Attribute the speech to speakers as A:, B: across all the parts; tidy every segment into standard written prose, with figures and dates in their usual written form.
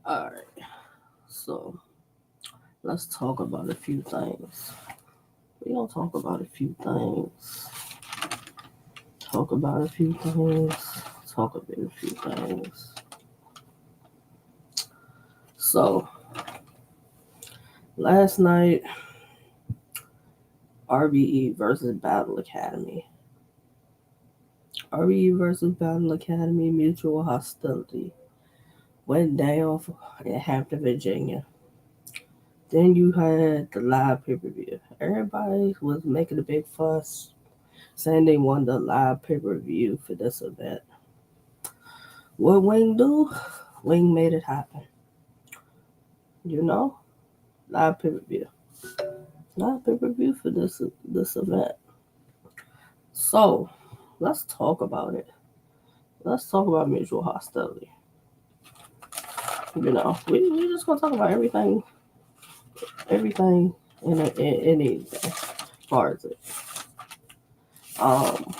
A: Alright, so let's talk about a few things. We're gonna talk about a few things. Talk about a few things. Talk about a few things. So last night, RBE versus Battle Academy. RBE versus Battle Academy Mutual Hostility went down in Hampton, Virginia. Then you had the live pay-per-view. Everybody was making a big fuss, saying they won the live pay-per-view for this event. What Wing do? Wing made it happen. You know, live pay-per-view. Live pay-per-view for this event. So let's talk about it. Let's talk about mutual hostility. We just gonna talk about everything in anything as far as it. Um,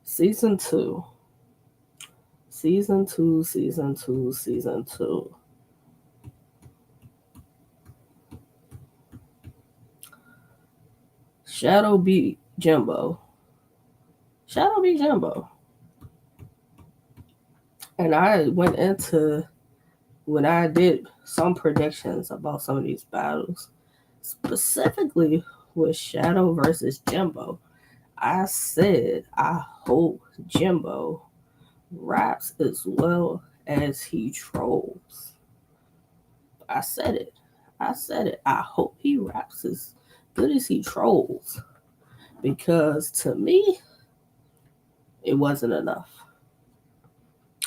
A: season two, season two, season two, season two. Shadow beat Jimbo. Shadow beat Jimbo. And I went into when I did some predictions about some of these battles, specifically with Shadow versus Jimbo. I said I hope Jimbo raps as well as he trolls. I said it. I said it. I hope he raps as good as he trolls. Because to me, it wasn't enough.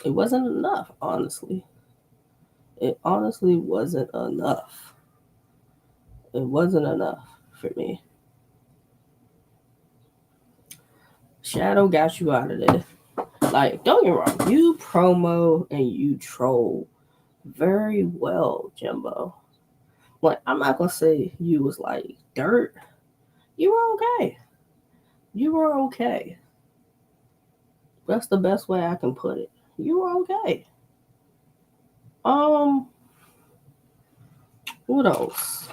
A: It wasn't enough, honestly. It honestly wasn't enough. It wasn't enough for me. Shadow got you out of there. Like, don't get me wrong, you promo and you troll very well, Jimbo. Like, I'm not gonna say you was like dirt. You were okay. You were okay. That's the best way I can put it. You were okay. Um, what else?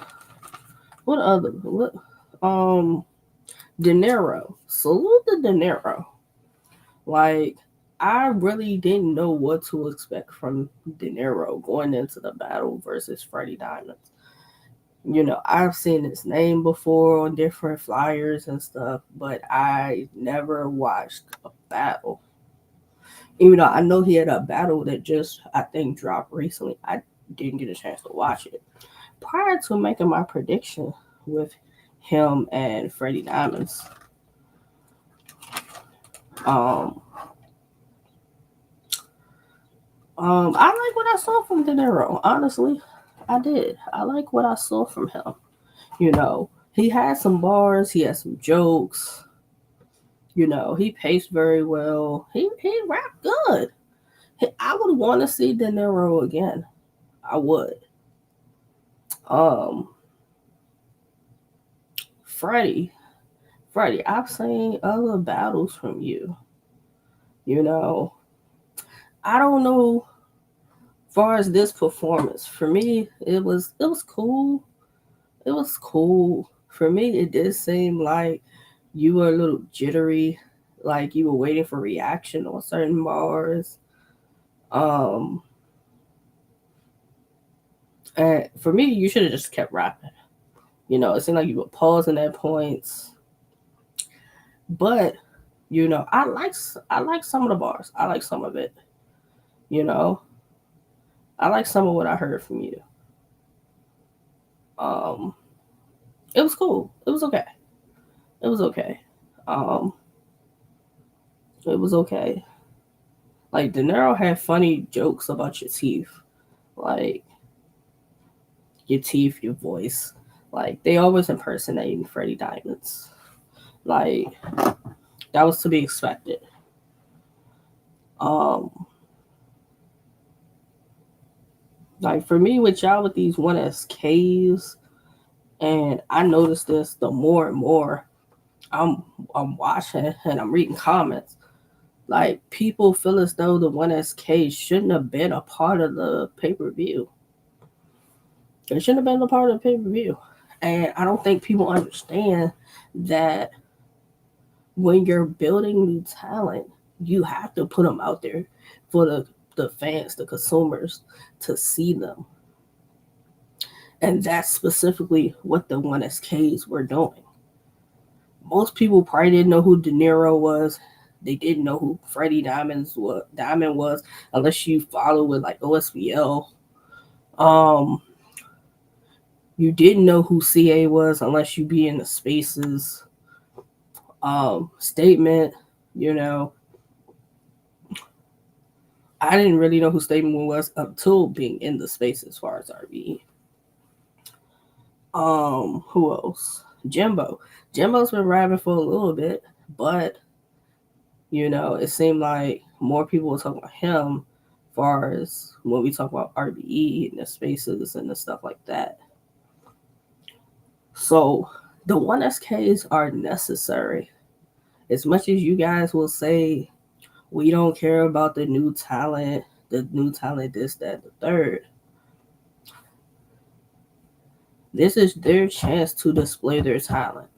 A: What other? What? Um, De Niro. Salute to De Niro. Like, I really didn't know what to expect from De Niro going into the battle versus Freddie Diamonds. I've seen his name before on different flyers and stuff, but I never watched a battle. Even though I know he had a battle that just, I think, dropped recently, I didn't get a chance to watch it. Prior to making my prediction with him and Freddie Diamonds, um, I like what I saw from De Niro. Honestly, I did. I like what I saw from him. He had some bars. He had some jokes. He paced very well. He rapped good. I would want to see De Niro again. I would. Um, Freddie, Freddie, I've seen other battles from you. You know, I don't know. As far as this performance, for me, it was cool. It was cool. For me, it did seem like you were a little jittery, like you were waiting for reaction on certain bars. Um, and for me, you should have just kept rapping. It seemed like you were pausing at points, but I like some of the bars. I like some of it. You know, I like some of what I heard from you. Um, it was cool. It was okay. It was okay. Um, it was okay. Like De Niro had funny jokes about your teeth, like your teeth, your voice. Like they always impersonating Freddie Diamonds. Like that was to be expected. Um, like for me with y'all with these 1SKs, and I noticed this the more and more I'm watching and I'm reading comments. Like, people feel as though the 1SK shouldn't have been a part of the pay-per-view. It shouldn't have been a part of the pay-per-view. And I don't think people understand that when you're building new talent, you have to put them out there for the fans, the consumers, to see them. And that's specifically what the 1SKs were doing. Most people probably didn't know who De Niro was. They didn't know who Diamond was, unless you follow with like OSBL. Um, you didn't know who CA was unless you be in the spaces. Statement, you know, I didn't really know who Statement was until being in the space as far as RBE. Who else? Jimbo. Jimbo's been rapping for a little bit, but it seemed like more people were talking about him as far as when we talk about RBE and the spaces and the stuff like that. So the 1SKs are necessary. As much as you guys will say we don't care about the new talent, this, that, the third. This is their chance to display their talent.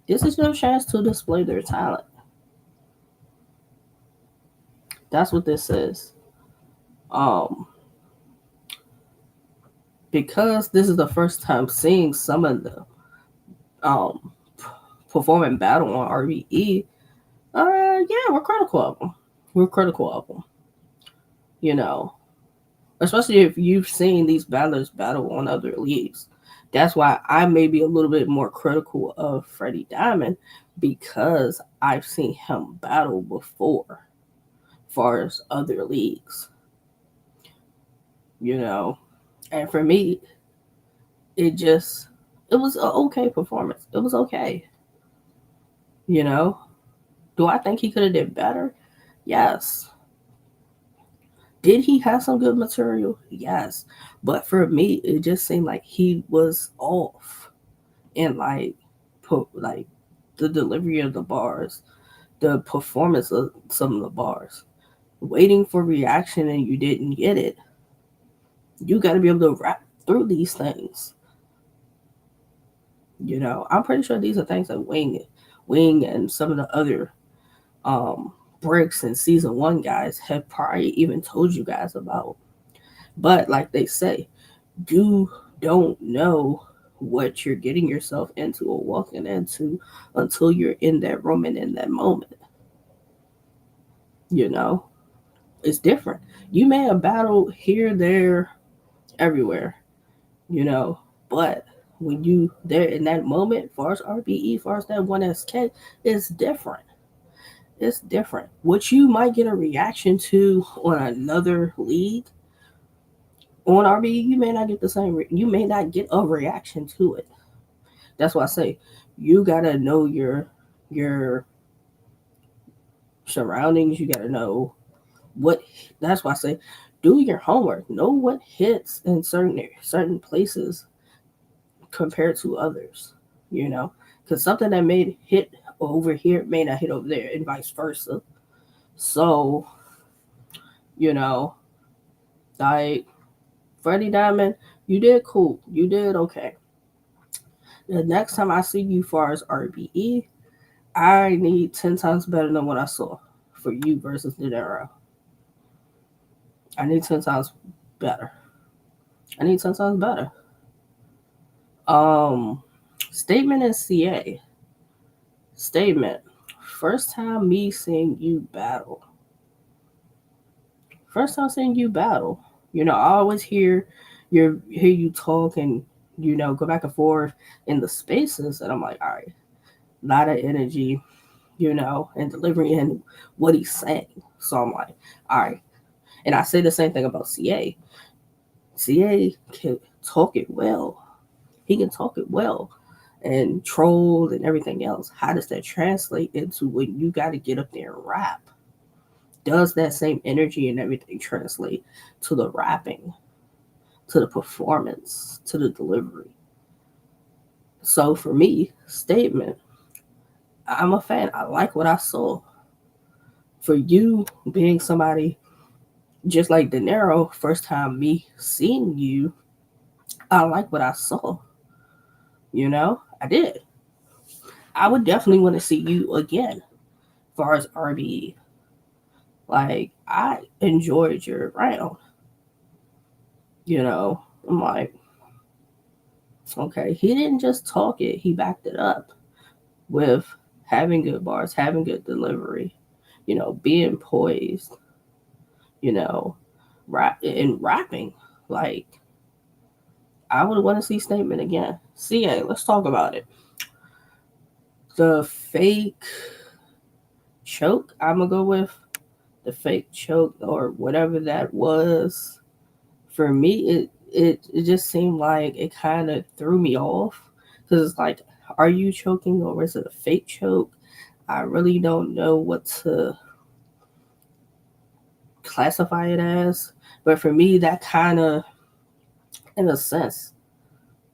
A: This is their chance to display their talent. That's what this is. Um, because this is the first time seeing some of them performing battle on RBE. Yeah, we're critical of them. We're critical of them. You know, especially if you've seen these battlers battle on other leagues. That's why I may be a little bit more critical of Freddie Diamond, because I've seen him battle before, as far as other leagues. And for me, it was an okay performance. It was okay. You know, do I think he could have did better? Yes. Did he have some good material? Yes. But for me, it just seemed like he was off in like the delivery of the bars, the performance of some of the bars. Waiting for reaction and you didn't get it. You got to be able to rap through these things. I'm pretty sure these are things that Wing, and some of the other um, Bricks and season one guys have probably even told you guys about. But like they say, you don't know what you're getting yourself into or walking into until you're in that room and in that moment. You know, it's different. You may have battled here, there, everywhere, but when you there in that moment, far as RBE, far as that 1SK, it's different. It's different. What you might get a reaction to on another league, on RBE, you may not get the same. You may not get a reaction to it. That's why I say you gotta know your surroundings. You gotta know what. That's why I say do your homework. Know what hits in certain places compared to others. Because something that may hit over here may not hit over there, and vice versa. So, you know, like Freddie Diamond, you did cool. You did okay. The next time I see you, far as RBE, I need 10 times better than what I saw for you versus De Niro. I need 10 times better. I need 10 times better. Um, Statement and CA. Statement. First time me seeing you battle. First time seeing you battle. I always hear you talk and go back and forth in the spaces, and I'm like, all right, a lot of energy, and delivery and what he's saying. So I'm like, all right. And I say the same thing about CA. CA can talk it well. He can talk it well and troll and everything else. How does that translate into when you got to get up there and rap? Does that same energy and everything translate to the rapping, to the performance, to the delivery? So for me, Statement, I'm a fan. I like what I saw. for you being somebody just like De Niro, first time me seeing you, I like what I saw. I did. I would definitely want to see you again, as far as RBE. Like, I enjoyed your round. I'm like, okay, he didn't just talk it, he backed it up with having good bars, having good delivery, being poised, you know, and rapping. Like, I would want to see Statement again. CA, let's talk about it. The fake choke, I'm gonna go with the fake choke or whatever that was. For me, it just seemed like it kind of threw me off because it's like, are you choking or is it a fake choke? I really don't know what to classify it as, but for me, that kind of, in a sense,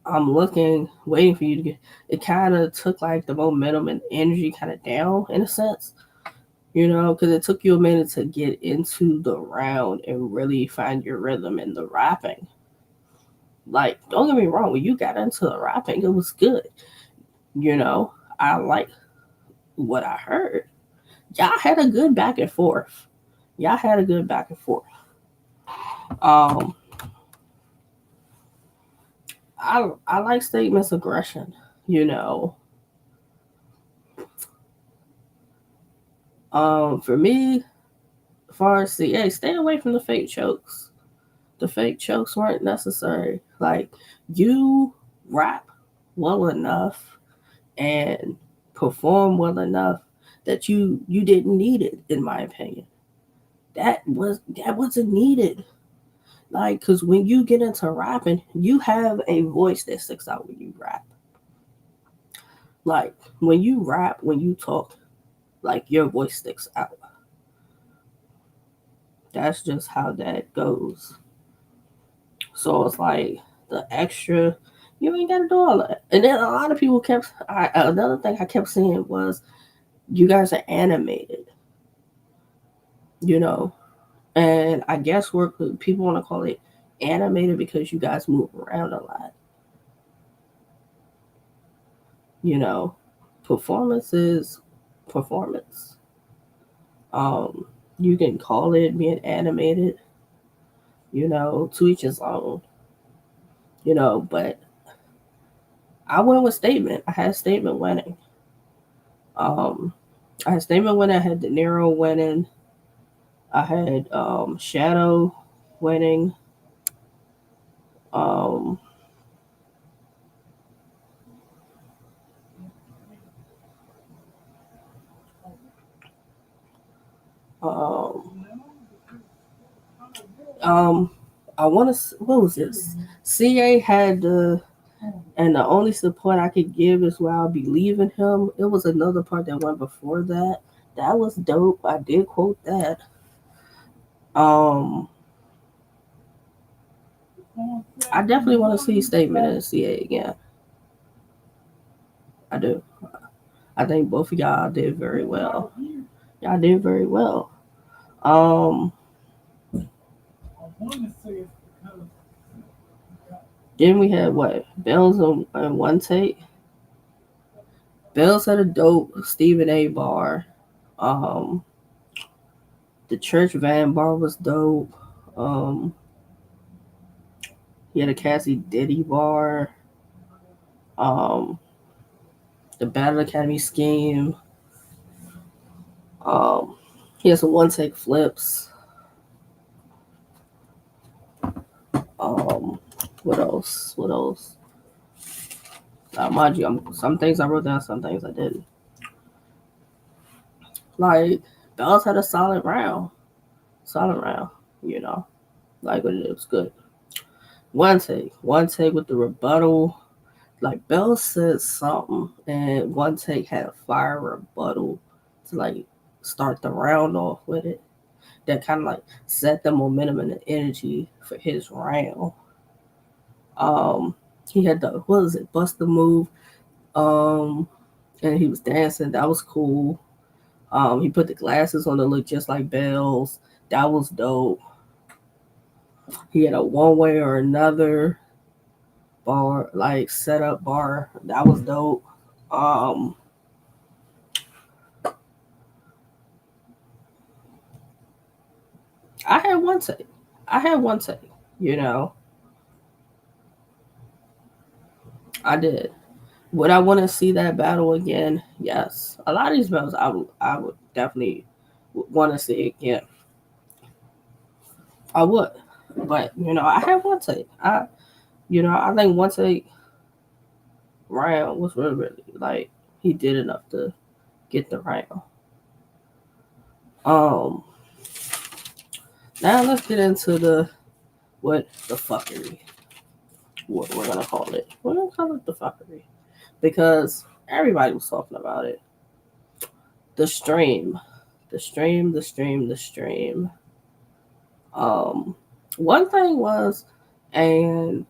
A: I'm looking, waiting for you to get. It kind of took like the momentum and energy kind of down in a sense, because it took you a minute to get into the round and really find your rhythm in the rapping. Like, don't get me wrong, when you got into the rapping, it was good. I like what I heard. Y'all had a good back and forth. Y'all had a good back and forth. Um, I like Statement's aggression. You know, for me, as far as CA, stay away from the fake chokes. The fake chokes weren't necessary. Like, you rap well enough and perform well enough that you didn't need it, in my opinion. That wasn't needed. Like, because when you get into rapping, you have a voice that sticks out when you rap. Like, when you rap, when you talk, like, your voice sticks out. That's just how that goes. So it's like the extra, you ain't got to do all that. And then a lot of people another thing I kept seeing was, you guys are animated, you know, and I guess people want to call it animated because you guys move around a lot, you know. Performance is performance. Um, you can call it being animated, to each his own, but I went with Statement. I had Statement winning. Um, I had Statement winning. I had De Niro winning. I had Shadow winning. Um, um, um, I want to. What was this? CA had and the only support I could give is where I'll be leaving him. It was another part that went before that. That was dope. I did quote that. Um, I definitely want to see Statement and CA again. I do. I think both of y'all did very well. Y'all did very well. Um, then we had what? Bells on one take. Bells had a dope Stephen A bar. Um, the Church Van bar was dope. Um, he had a Cassie Diddy bar. Um, the Battle Academy scheme. Um, he has some one take flips. Um, what else? What else? Mind you, some things I wrote down, some things I didn't. Like, Bells had a solid round. You know, like it was good. One take with the rebuttal. Like, Bell said something, and one take had a fire rebuttal to like start the round off with it. That kind of like set the momentum and the energy for his round. Um, he had the, what was it, bust the move, um, and he was dancing. That was cool. He put the glasses on that look just like Belle's. That was dope. He had a one way or another bar, like setup bar. That was dope. Um, I had one take. I had one take. You know, I did. Would I want to see that battle again? Yes. A lot of these battles, I would definitely want to see again. I would, but I had one take. I think one take round was really like he did enough to get the round. Um, Now let's get into the fuckery. What we're gonna call it? We're gonna call it the fuckery because everybody was talking about it. The stream, the stream. Um, One thing was, and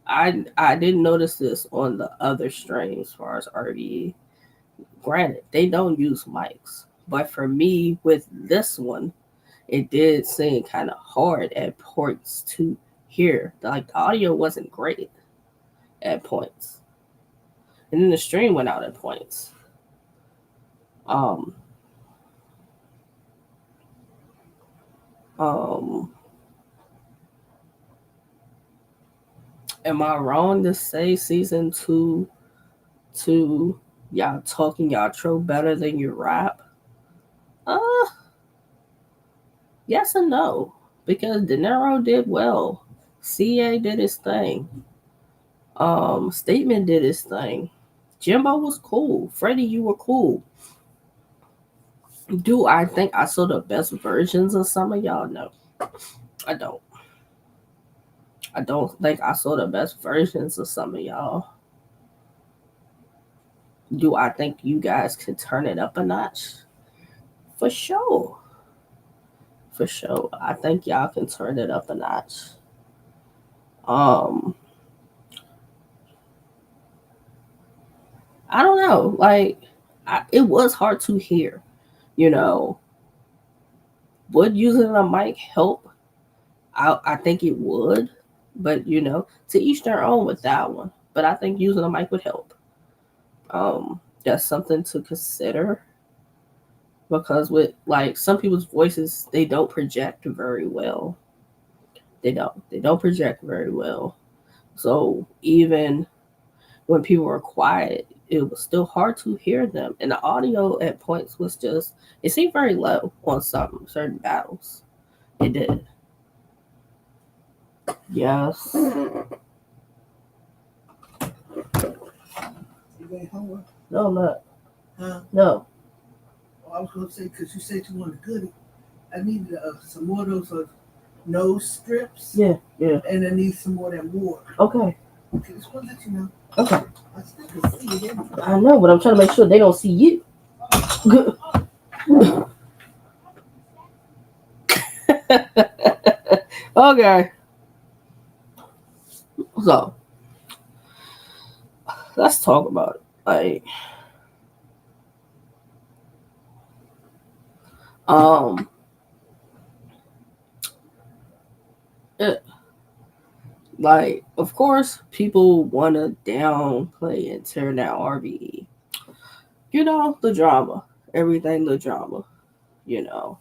A: I didn't notice this on the other streams as far as RVE. Granted, they don't use mics, but for me with this one, it did seem kind of hard at points to hear. Like the audio wasn't great at points, and then the stream went out at points. Um, um, am I wrong to say season 2 y'all talking y'all troll better than you rap? Uh, yes and no, because De Niro did well. CA did his thing. Statement did his thing. Jimbo was cool. Freddie, you were cool. Do I think I saw the best versions of some of y'all? No, I don't. I don't think I saw the best versions of some of y'all. Do I think you guys could turn it up a notch? For sure. For sure. I think y'all can turn it up a notch. Um, I don't know. Like, it was hard to hear. You know, would using a mic help? I think it would, but to each their own with that one. But I think using a mic would help. That's something to consider because with like some people's voices, they don't project very well. They don't project very well. So even when people were quiet, it was still hard to hear them, and the audio at points was just it seemed very low on some certain battles. It did. Yes.
B: You ain't hungry?
A: No, I'm not.
B: Huh?
A: No.
B: Oh, I was going to say, because you said you wanted goodie. I need some more of those nose strips.
A: Yeah.
B: And I need some more of that water.
A: Okay.
B: Okay, just want to let you know.
A: Okay.
B: I still can see it.
A: I know, but I'm trying to make sure they don't see you. Okay. So let's talk about it. Like, um, it, like of course people want to downplay and tear down RBE. The drama, everything the drama. You know,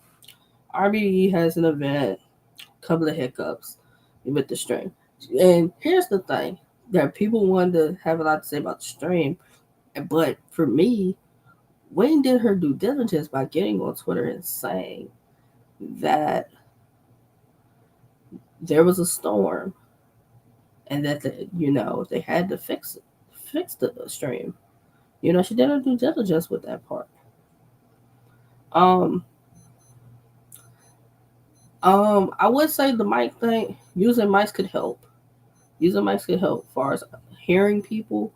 A: RBE has an event, couple of hiccups with the stream, and here's the thing that people want to have a lot to say about the stream, but for me, Wayne did her due diligence by getting on Twitter and saying that there was a storm and that they had to fix the stream. She did her due diligence with that part. Um, I would say the mic thing, using mics could help. Using mics could help as far as hearing people,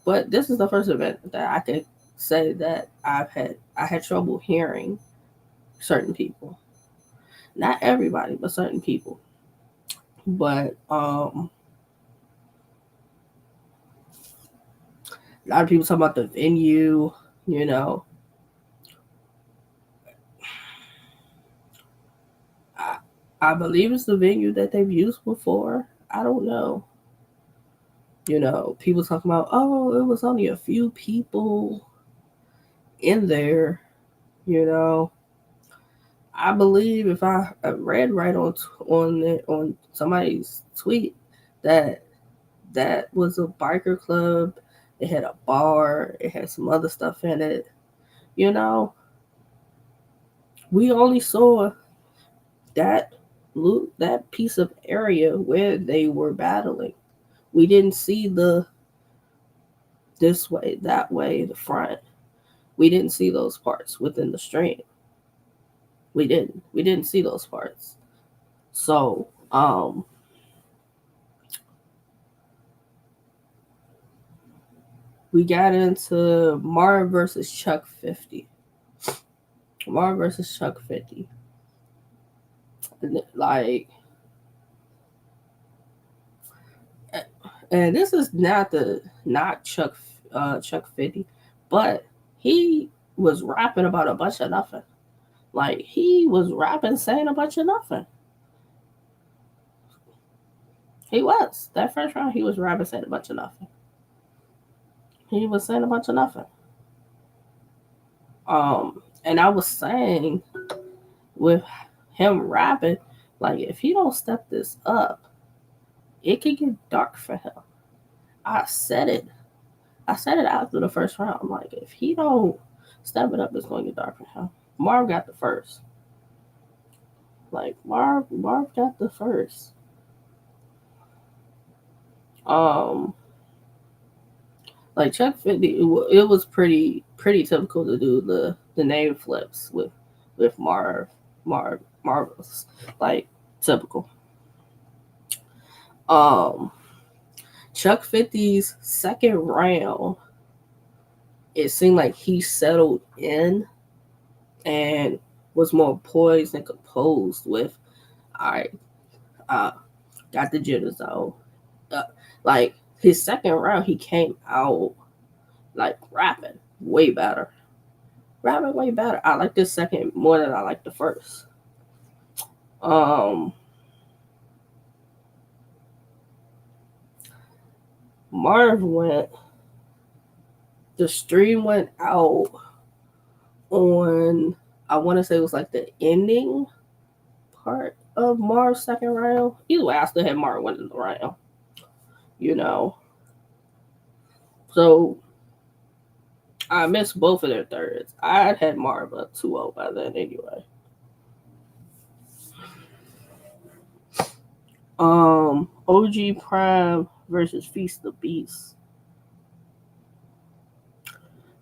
A: But this is the first event that I could say that I had trouble hearing certain people. Not everybody, but certain people. But a lot of people talk about the venue, you know. I believe it's the venue that they've used before. I don't know. People talking about, oh, it was only a few people in there. You know, I believe if I read right on somebody's tweet that that was a biker club. It had a bar. It had some other stuff in it. You know, we only saw that that piece of area where they were battling. We didn't see the this way, that way, the front. We didn't see those parts within the stream. We didn't. We didn't see those parts. So, we got into Marv versus Chuck 50. Marv versus Chuck 50. Like, and this is not Chuck 50, but he was rapping about a bunch of nothing. Like, he was rapping saying a bunch of nothing. He was. That first round he was rapping saying a bunch of nothing. He was saying a bunch of nothing. And I was saying with him rapping, like, if he don't step this up, it could get dark for him. I said it. I said it after the first round. I'm like, if he don't step it up, it's going to get dark for him. Marv got the first. Like, Marv got the first. Like Chuck 50, it was pretty typical to do the name flips with Marvelous, like typical. Um, Chuck 50's second round, it seemed like he settled in and was more poised and composed with, all right, got the jitters though. Like his second round, he came out like rapping way better. Rapping way better. I like this second more than I like the first. Marv went. The stream went out on. I want to say it was like the ending part of Marv's second round. Either way, I still had Marv winning the round. You know. So I missed both of their thirds. I had Marv up 2-0 by then anyway. OG Prime versus Feast the Beast.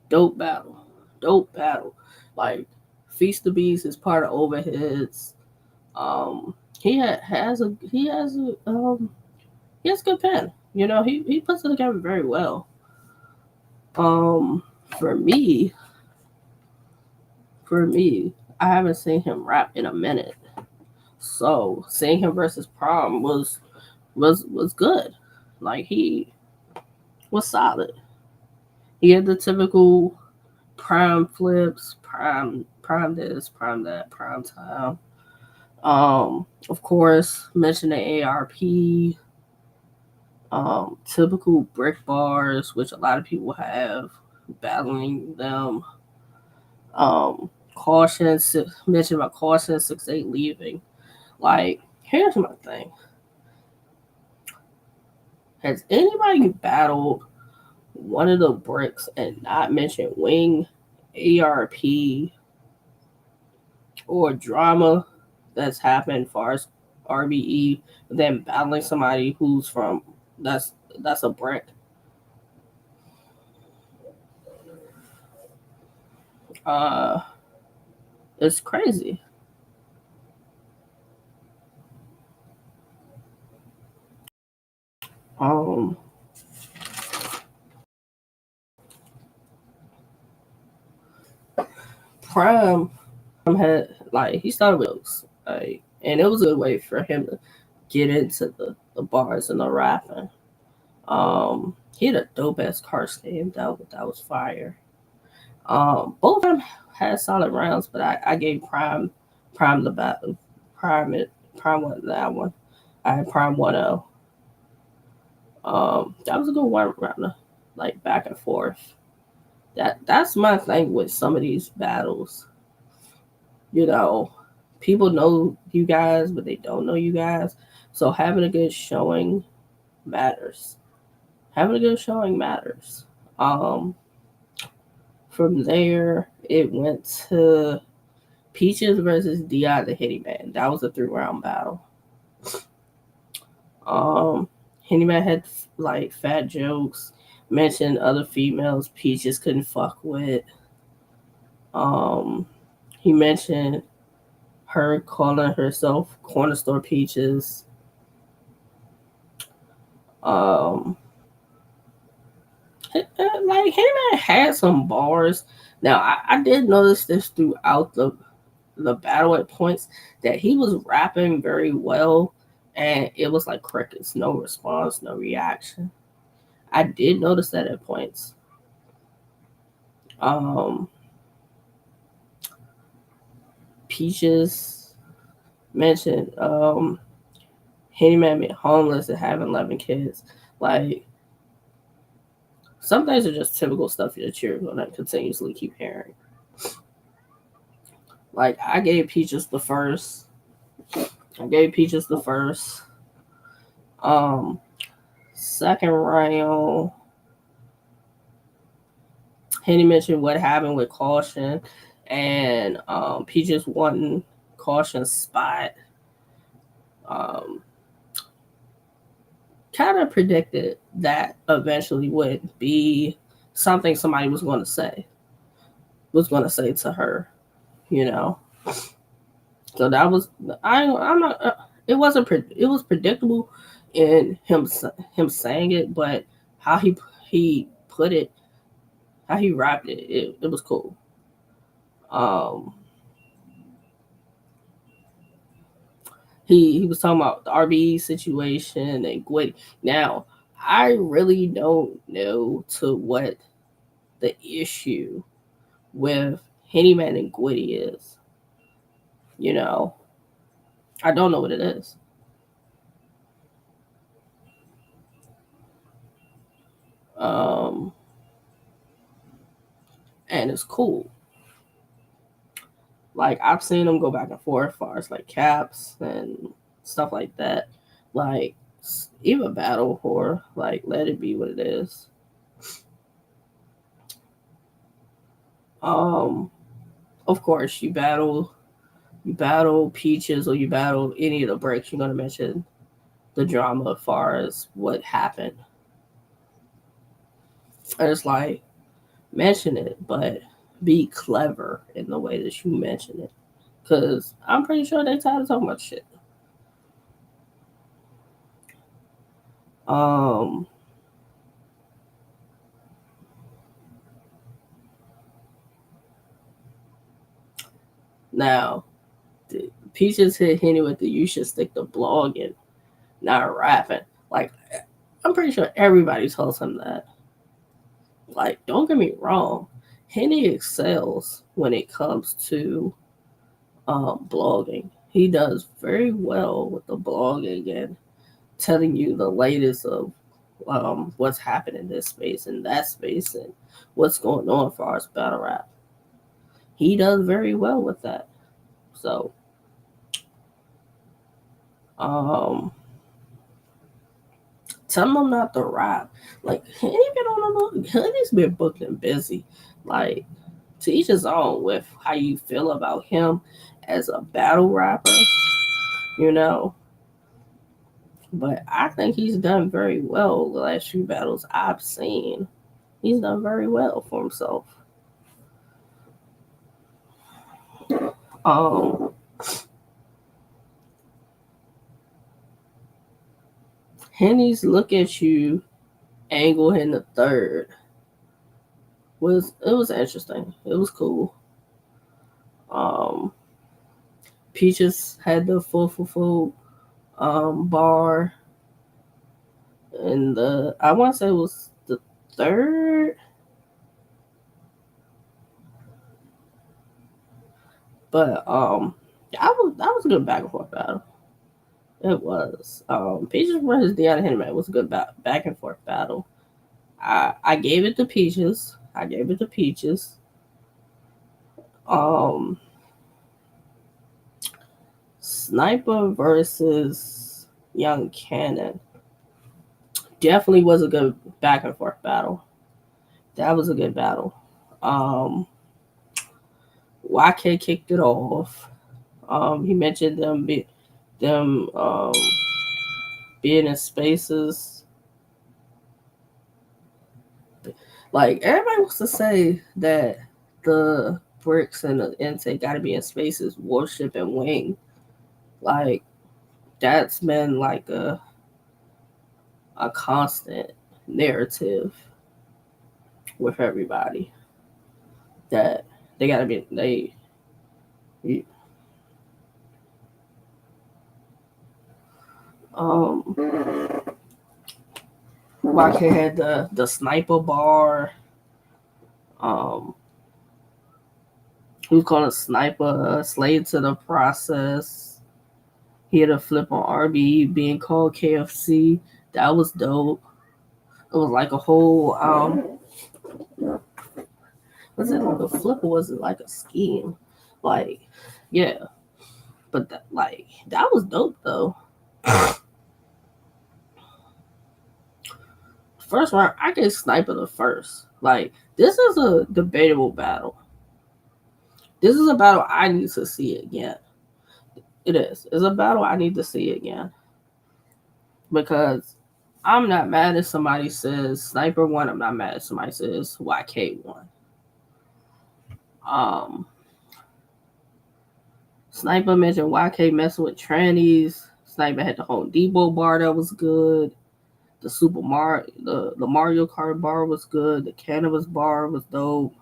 A: Dope battle. Dope battle. Like Feast the Beast is part of Overheads. He has a he has a good pen. He puts it together very well. For me, I haven't seen him rap in a minute. So seeing him versus Prom was good. Like he was solid. He had the typical prime flips, prime this, prime that, prime time. Of course, mention the ARP, typical brick bars, which a lot of people have battling them. Caution, mention about caution, 6-8 leaving. Like, here's my thing. Has anybody battled one of the bricks and not mentioned wing, ARP, or drama that's happened as far as RBE, then battling somebody who's from that's a brick? Uh, it's crazy. Um, Prime had like he started with those, like, and it was a good way for him to get into the bars and the rapping. He had a dope ass car game that was fire. Both of them had solid rounds, but I gave Prime the battle, Prime it Prime one that one. I had Prime 1-0. That was a good one rounder, like back and forth. That's my thing with some of these battles. You know, people know you guys, but they don't know you guys. So having a good showing matters. Having a good showing matters. Um, from there, it went to Peaches versus Di the Hitty Man. That was a 3 round battle. Um, Hitty Man had like fat jokes, mentioned other females Peaches couldn't fuck with. Um, he mentioned her calling herself Corner Store Peaches. Um, like Hitty Man had some bars. Now I did notice this throughout the battle at points that he was rapping very well, and it was like crickets, no response, no reaction. I did notice that at points. Um, Peaches mentioned Henny Man being homeless and having 11 kids. Like, some things are just typical stuff that you're gonna continuously keep hearing. Like, I gave Peaches the first. I gave Peaches the first. Um, second round, Henny mentioned what happened with Caution, and Peaches won Caution's spot. Um, kind of predicted that eventually would be something somebody was going to say to her, you know. So that was I'm not it wasn't it was predictable in him saying it, but how he put it, how he rapped it was cool. Um, he was talking about the RBE situation and Gwitty. Now, I really don't know to what the issue with Hennyman and Gwitty is. You know, I don't know what it is. Um, and it's cool. Like I've seen them go back and forth as far as like caps and stuff like that. Like even battle horror, like let it be what it is. Um, of course you battle Peaches or you battle any of the breaks. You're gonna mention the drama as far as what happened. And it's like mention it, but be clever in the way that you mention it. Cause I'm pretty sure they tired of talking about shit. Um, now Peaches hit Henny with the "you should stick to blogging, not rapping." Like I'm pretty sure everybody tells him that. Like don't get me wrong, Henny excels when it comes to blogging. He does very well with the blogging and telling you the latest of what's happening in this space and that space and what's going on as far as battle rap. He does very well with that. So, um, tell him not to rap. Like he ain't been on the book. He's been booked and busy. Like to each his own with how you feel about him as a battle rapper. You know, but I think he's done very well the last few battles I've seen. He's done very well for himself. Um, Henny's look at you angle in the third was interesting. It was cool. Um, Peaches had the full bar, and the I want to say it was the third, but that was a good back and forth battle. It was. Peaches versus Deanna Henneman was a good back and forth battle. I gave it to Peaches. I gave it to Peaches. Um, Sniper versus Young Cannon definitely was a good back and forth battle. That was a good battle. Um, YK kicked it off. He mentioned them being in spaces. Like everybody wants to say that the bricks and the intake got to be in spaces, warship and wing. Like that's been like a constant narrative with everybody that they got to be um YK had the sniper bar. Um, he was calling sniper slave to the process. He had a flip on RB being called KFC. That was dope. It was like a whole was it like a flip or was it like a scheme? Like, yeah. But like that was dope though. First round, I gave Sniper the first. Like, this is a debatable battle. This is a battle I need to see again. It is. It's a battle I need to see again. Because I'm not mad if somebody says Sniper won. I'm not mad if somebody says YK won. Um, Sniper mentioned YK messing with trannies. Sniper had the Home Depot bar that was good. The Mario Kart bar was good. The cannabis bar was dope.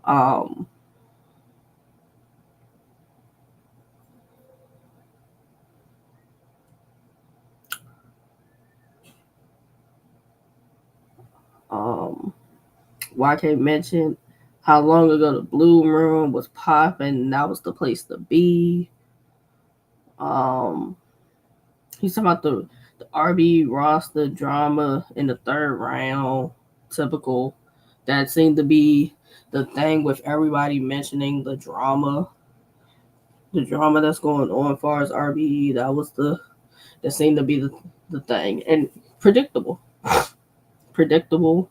A: Um, um, YK mentioned how long ago the Blue Room was popping and that was the place to be. Um, he's talking about the RB roster drama in the third round. Typical. That seemed to be the thing with everybody mentioning the drama that's going on as far as RBE. That seemed to be the thing and predictable, predictable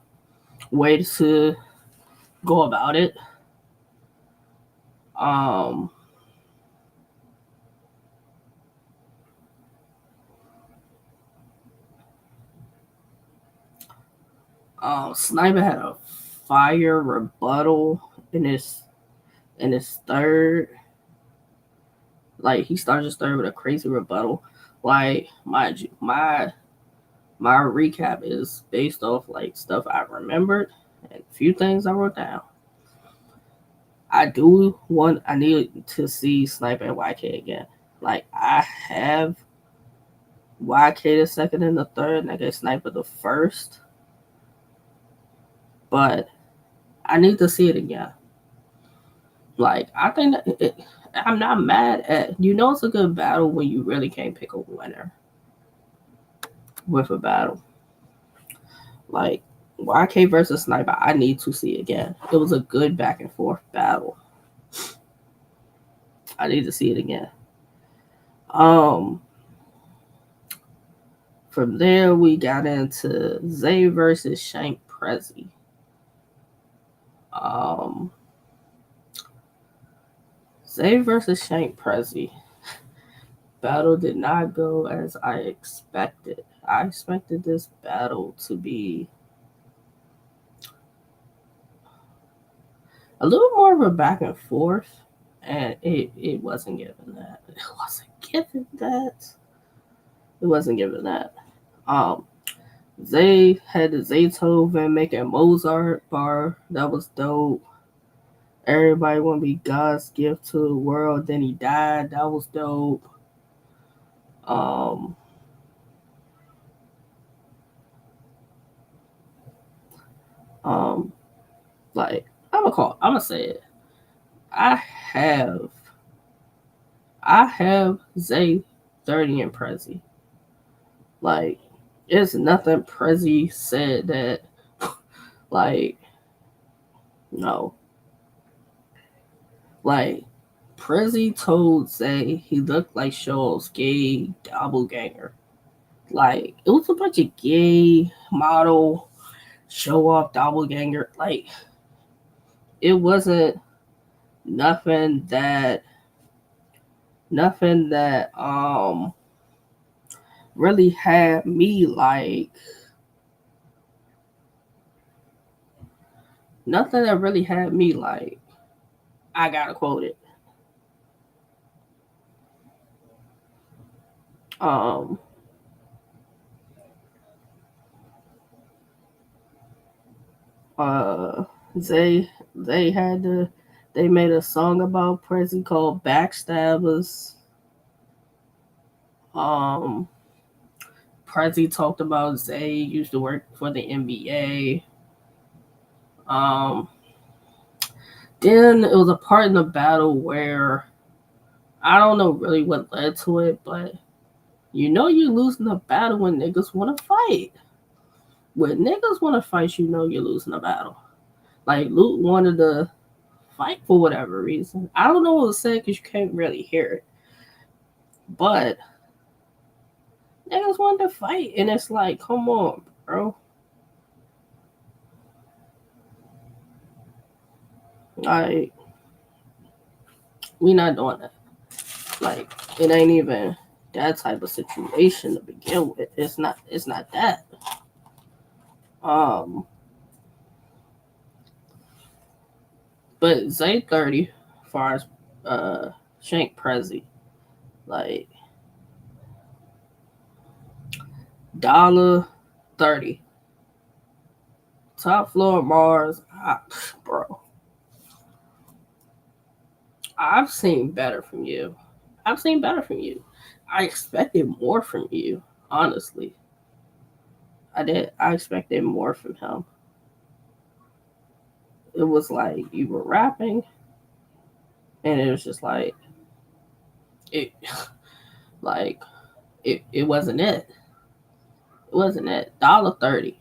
A: way to go about it. Um, Sniper had a fire rebuttal in his third. Like he started his third with a crazy rebuttal. Like my recap is based off like stuff I remembered and a few things I wrote down. I need to see Sniper and YK again. Like I have YK the second and the third, and I guess Sniper the first. But I need to see it again. Like I think I'm not mad at it's a good battle when you really can't pick a winner with a battle. Like YK versus Sniper, I need to see again. It was a good back and forth battle. I need to see it again. Um, from there we got into Zay versus Shank Prezi. Um, Zay versus Shank Prezi. Battle did not go as I expected. I expected this battle to be a little more of a back and forth, and it wasn't given that. It wasn't given that. It wasn't given that. Um, Zay had the Zaytoven making Mozart bar. That was dope. Everybody want to be God's gift to the world. Then he died. That was dope. Um, um, like I'm gonna say it. I have I have Zay 30 and Prezi. Like, it's nothing Prezi said that, like, no. Like, Prezi told Zay he looked like Shaw's gay doppelganger. Like, it was a bunch of gay model show off doppelganger. Like, it wasn't nothing that nothing that really had me like nothing that really had me like I gotta quote it. Um uh they they had to they made a song about Prezi called Backstabbers. Um Prezi talked about Zay used to work for the NBA. Um then it was a part in the battle where I don't know really what led to it, but you know you're losing a battle when niggas want to fight. When niggas want to fight, you know you're losing a battle. Like Luke wanted to fight for whatever reason. I don't know what was said because you can't really hear it, but niggas wanted to fight, and it's like, come on, bro. Like we not doing that. Like it ain't even that type of situation to begin with. It's not. It's not that. Um, but Zay 30, as far as Shank Prezi, like Dollar 30. Top floor Mars, bro. I've seen better from you. I've seen better from you. I expected more from you, honestly. I did. I expected more from him. It was like you were rapping, and it was just it, like it wasn't it. It wasn't it. Dollar 30.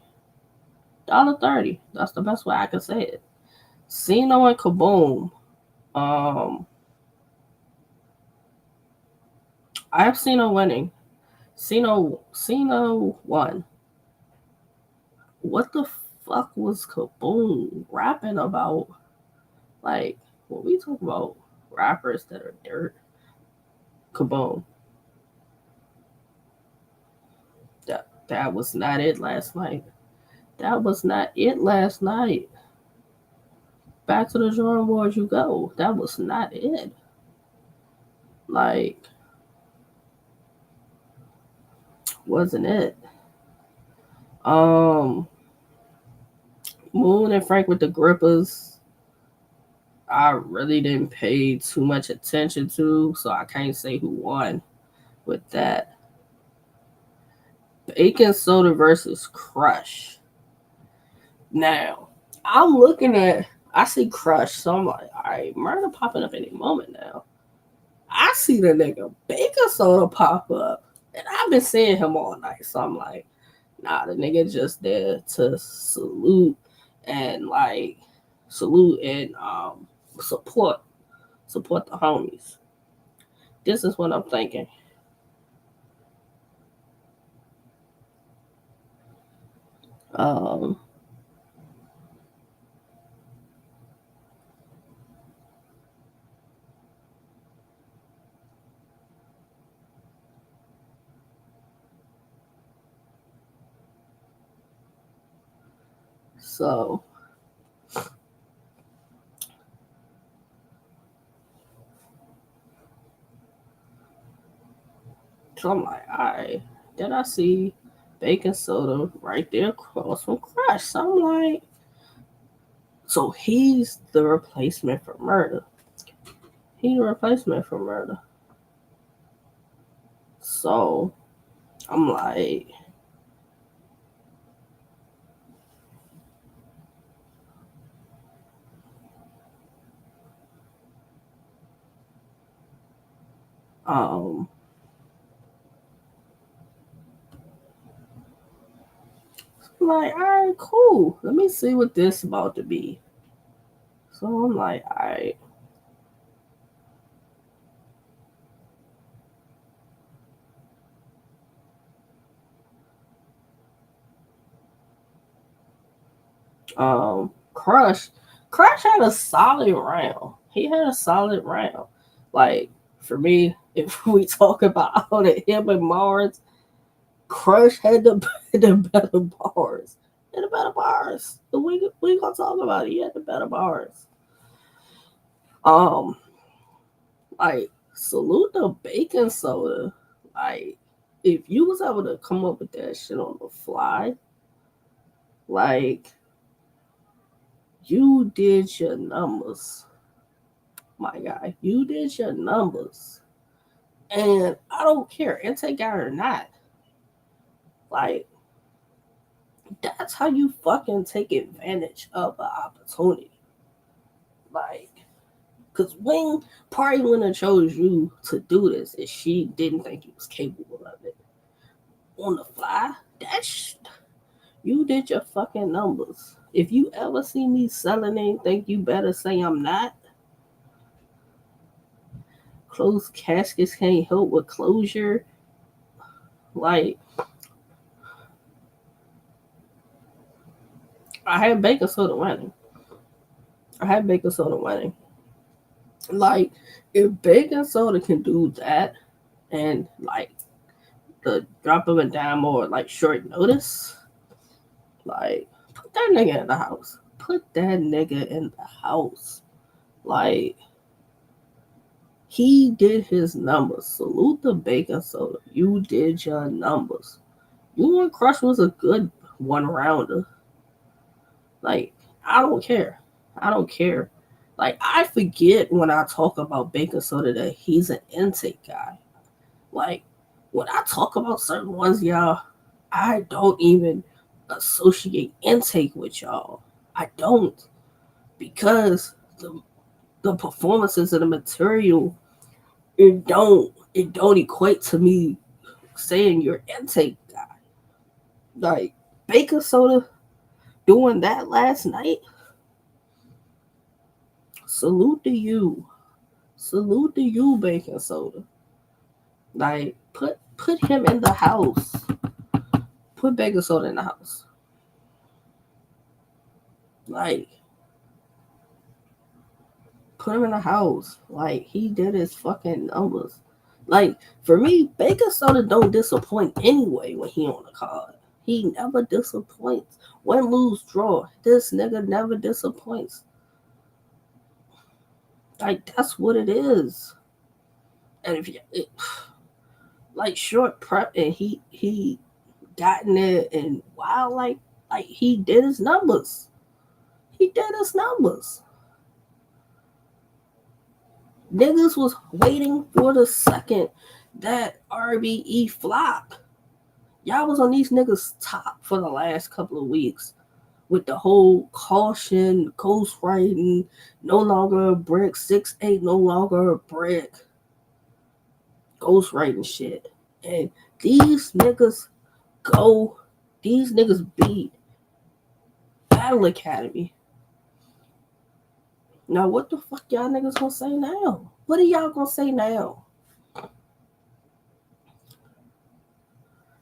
A: $30. That's the best way I can say it. Sino and Kaboom. Um, I have Sino winning. Sino won. What the fuck was Kaboom rapping about? Like, when we talk about rappers that are dirt, Kaboom. That was not it last night. That was not it last night. Back to the drawing board you go. That was not it. Like, wasn't it? Um, Moon and Frank with the grippers. I really didn't pay too much attention to, so I can't say who won with that. Bacon Soda versus Crush. Now, I see Crush, so I'm like, all right, murder popping up any moment now. I see the nigga Bacon Soda pop up, and I've been seeing him all night, so I'm like, nah, the nigga just there to and salute and support the homies. This is what I'm thinking. Um, so I'm like, all right, then I see Bacon Soda right there across from Crush. So I'm like, so he's the replacement for Murder. He's the replacement for Murder. So I'm like, um, I'm like, all right, cool. Let me see what this about to be. So I'm like, all right. Crush had a solid round. He had a solid round. Like for me, if we talk about all the him and Mars, Crush had the better bars. Had the better bars. We gonna talk about it. He had the better bars. Um, like salute the baking soda. Like if you was able to come up with that shit on the fly, like you did your numbers, my guy. You did your numbers. And I don't care, intake guy or not. Like, that's how you fucking take advantage of an opportunity. Like, because Wing probably wouldn't have chose you to do this if she didn't think you was capable of it. On the fly, you did your fucking numbers. If you ever see me selling anything, you better say I'm not. Closed caskets can't help with closure. Like, I had baking soda winning. Like, if baking soda can do that and like the drop of a dime or like short notice, like put that nigga in the house. Put that nigga in the house. Like he did his numbers. Salute the baking soda. You did your numbers. You and Crush was a good one rounder. Like I don't care. I don't care. Like I forget when I talk about baking soda that he's an intake guy. Like when I talk about certain ones, y'all, I don't even associate intake with y'all. I don't because the performances of the material it don't equate to me saying you're intake guy. Like baking soda doing that last night. Salute to you. Salute to you, baking soda. Like put him in the house. Put baking soda in the house. Like put him in the house. Like he did his fucking numbers. Like for me, baking soda don't disappoint anyway when he on the card. He never disappoints. Win, lose, draw. This nigga never disappoints. Like that's what it is. And if you like short prep and he gotten it and wow, like he did his numbers. He did his numbers. Niggas was waiting for the second that RBE flop. Y'all was on these niggas' top for the last couple of weeks with the whole caution, ghostwriting, no longer a brick, 6'8", no longer a brick, ghostwriting shit. And these niggas beat Battle Academy. Now, what the fuck y'all niggas gonna say now? What are y'all gonna say now?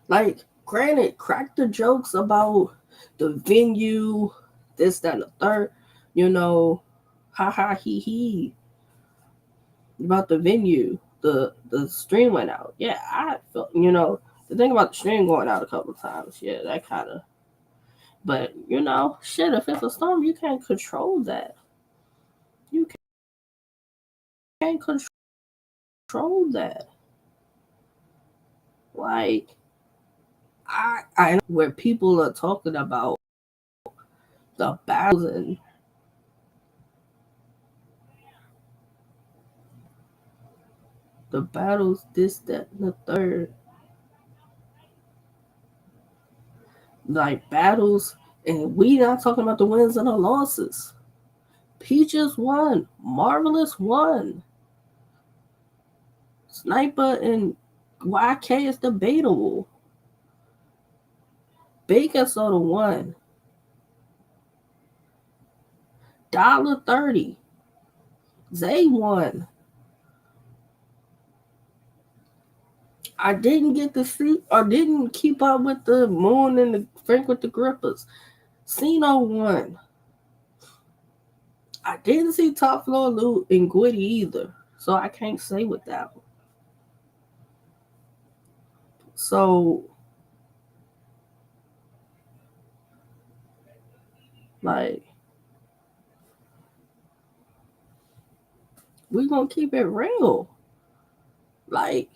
A: Like, granted, crack the jokes about the venue, this, that, and the third, you know, ha ha he he about the venue. The stream went out. Yeah, I felt the thing about the stream going out a couple of times, yeah, that kinda but shit, if it's a storm, you can't control that. You can't control that. Like I know where people are talking about the battles and the battles, this, that, and the third. Like battles, and we not talking about the wins and the losses. Peaches won. Marvelous won. Sniper and YK is debatable. Baking soda won. $1.30. Zay won. I didn't get to see or didn't keep up with the Moon and the Frank with the Grippers. Cino won. I didn't see Top Floor Loot and Gwitty either, so I can't say with that one. So, like, we gonna keep it real. Like,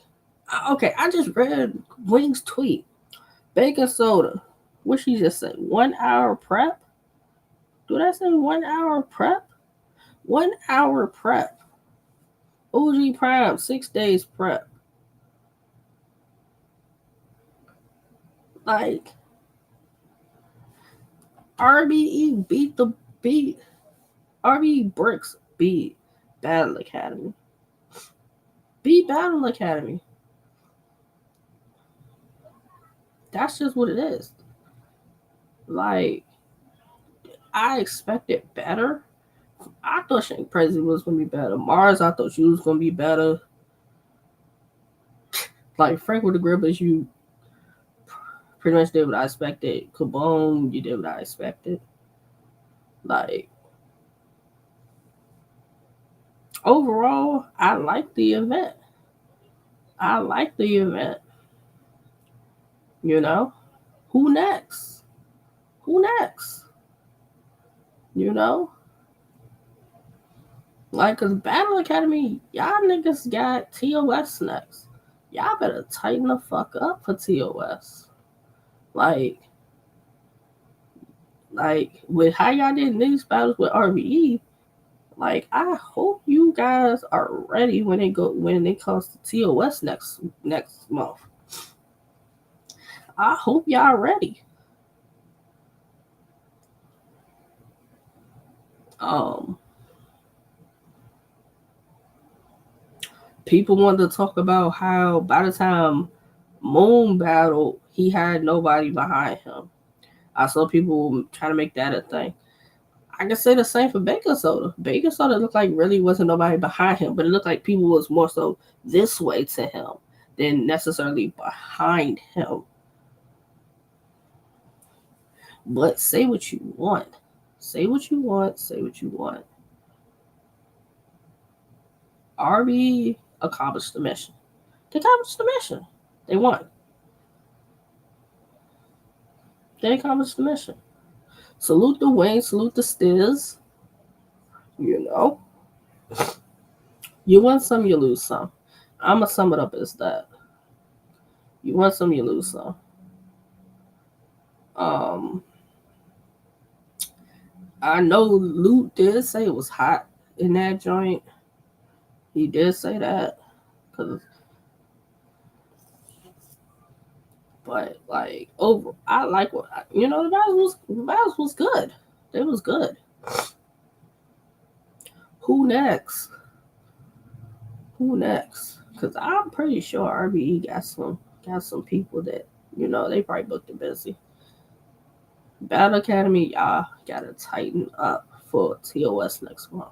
A: okay, I just read Wing's tweet. Baking soda. What she just said? 1 hour prep? Did I say 1 hour prep? 1 hour prep. OG Prime, 6 days prep. Like, RBE beat RBE Bricks beat Battle Academy. Beat Battle Academy. That's just what it is. Like, I expected better. I thought Shank Prezi was gonna be better. Mars, I thought she was gonna be better. Like Frank with the Grippers, you pretty much did what I expected. Kaboom, you did what I expected. Like, overall, I like the event. I like the event. You know? Who next? Who next? You know? Like, cause Battle Academy, y'all niggas got TOS next. Y'all better tighten the fuck up for TOS. Like with how y'all did these battles with RBE, like I hope you guys are ready when it comes to TOS next month. I hope y'all ready. Um, People wanted to talk about how by the time Moon battled, he had nobody behind him. I saw people trying to make that a thing. I can say the same for Baking Soda. Baking Soda looked like really wasn't nobody behind him, but it looked like people was more so this way to him than necessarily behind him. But say what you want. Say what you want. Say what you want. RB accomplished the mission. They accomplished the mission. They won. They accomplished the mission. Salute the Wayne. Salute the Stiz. You know. You win some, you lose some. I'm going to sum it up as that. You win some, you lose some. Um, I know Luke did say it was hot in that joint. He did say that. But like over, I like what the battles was good. It was good. Who next? Who next? Because I'm pretty sure RBE got some people that they probably booked it busy. Battle Academy, y'all gotta tighten up for TOS next month.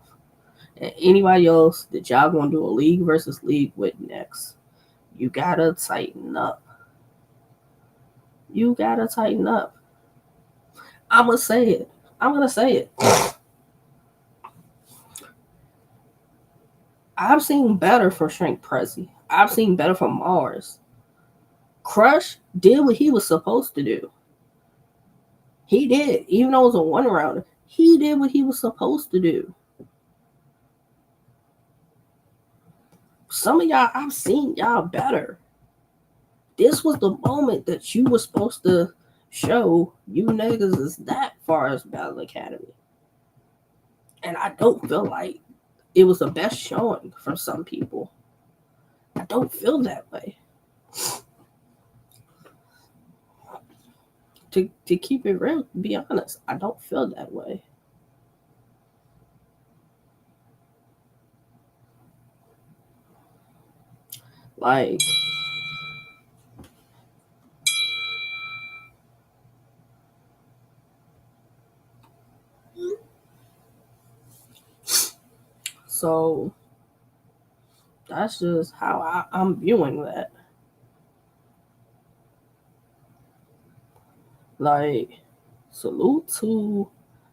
A: And anybody else that y'all gonna do a league versus league with next, you gotta tighten up. You gotta tighten up. I'm gonna say it. I'm gonna say it. I've seen better from Shank Prezi. I've seen better from Mars. Crush did what he was supposed to do. He did. Even though it was a one rounder, he did what he was supposed to do. Some of y'all, I've seen y'all better. This was the moment that you were supposed to show you niggas is that far as Battle Academy. And I don't feel like it was the best showing from some people. I don't feel that way. To keep it real, to be honest, I don't feel that way. Like, So that's just how I'm viewing that. Like, salute to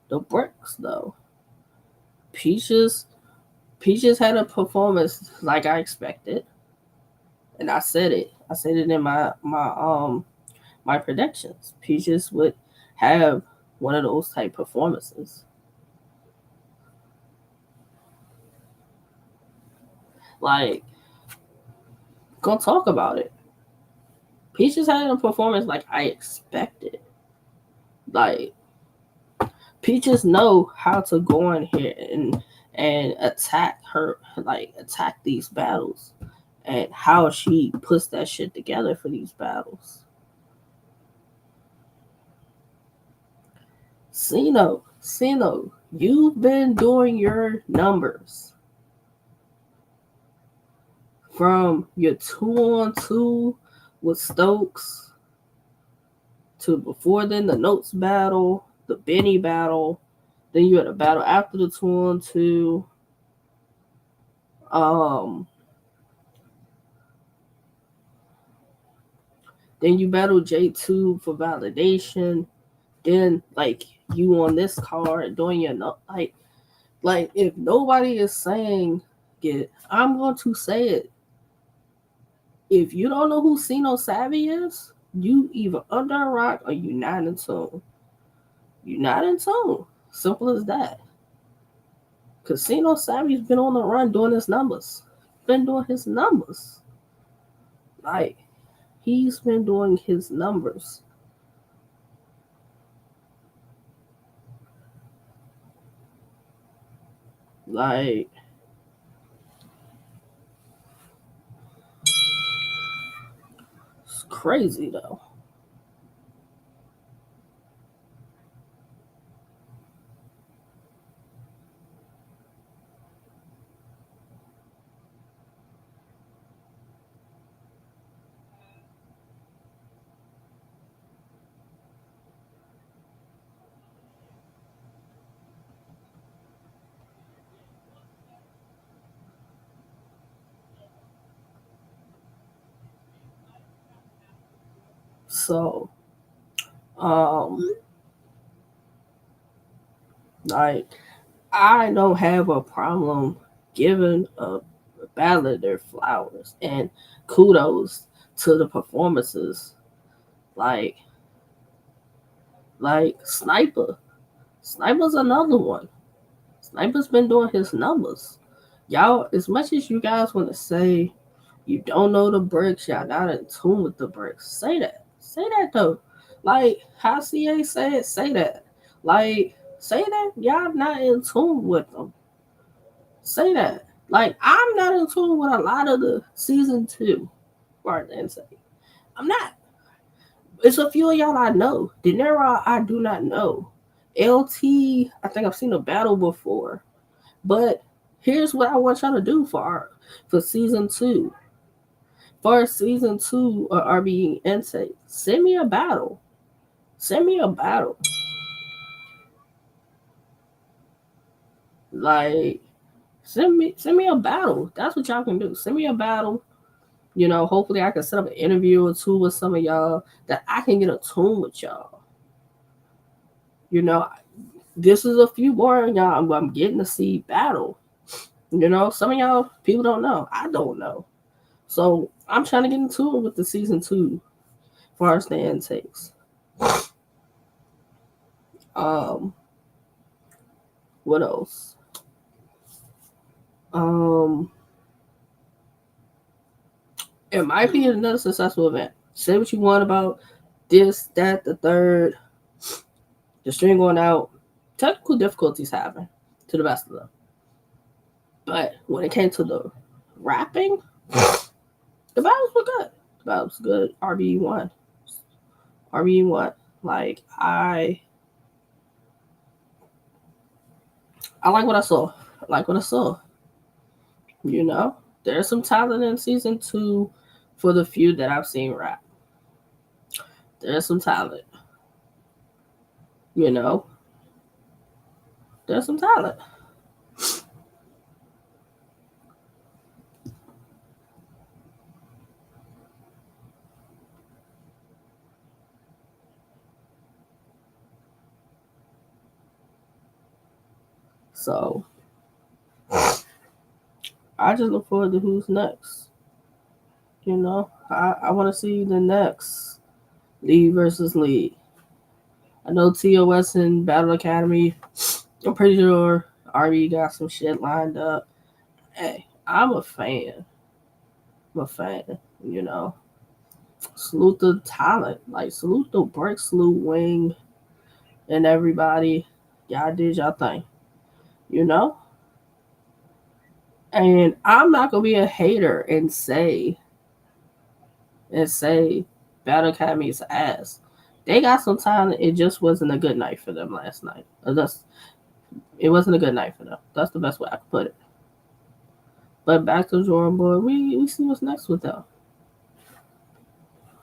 A: the bricks though. Peaches Peaches had a performance like I expected, and I said it. I said it in my predictions. Peaches would have one of those type performances. Like, gonna talk about it. Peaches had a performance like I expected. Like, Peaches know how to go in here and attack her, like attack these battles, and how she puts that shit together for these battles. Sino, you've been doing your numbers from your 2-on-2 with Stokes to before then the Notes battle, the Benny battle, then you had a battle after the 2-on-2. Um, then you battled J2 for validation. Then like you on this card doing your like if nobody is saying it, I'm going to say it. If you don't know who Sino Savvy is, you either under a rock or you not in tune. You not in tune. Simple as that. Casino Savvy's been on the run doing his numbers. Been doing his numbers. Like, he's been doing his numbers. Like, it's crazy though. So, um, like, I don't have a problem giving a ballad their flowers and kudos to the performances. Like, like Sniper. Sniper's another one. Sniper's been doing his numbers. Y'all, as much as you guys want to say you don't know the bricks, y'all not in tune with the bricks, say that. Say that though. Like how CA said, say that. Like, say that y'all not in tune with them. Say that. Like, I'm not in tune with a lot of the season two part and say. I'm not. It's a few of y'all I know. Dinero I do not know. LT, I think I've seen a battle before. But here's what I want y'all to do for season two. For season two of RBE intake, send me a battle. Send me a battle. Like, send me a battle. That's what y'all can do. Send me a battle. You know, hopefully I can set up an interview or two with some of y'all that I can get a tune with y'all. You know, this is a few more y'all I'm getting to see battle. You know, some of y'all people don't know. I don't know. So I'm trying to get into it with the season two as far as the intakes. Um, what else? Um, it might be another successful event. Say what you want about this, that, the third, the string going out. Technical difficulties happen to the best of them. But when it came to the rapping, the battles were good. The battles were good. RBE won. RBE won. Like I like what I saw. I like what I saw. You know, there's some talent in season two for the few that I've seen rap. There's some talent. You know, there's some talent. So I just look forward to who's next. I want to see the next League versus League. I know TOS and Battle Academy. I'm pretty sure RE got some shit lined up. Hey, I'm a fan. I'm a fan. You know, salute the talent. Like salute the Brick, salute Wing, and everybody. Y'all did y'all thing. You know, and I'm not gonna be a hater and say Battle Academy's ass. They got some talent. It just wasn't a good night for them last night. It wasn't a good night for them. That's the best way I could put it. But back to the drawing board, we see what's next with them.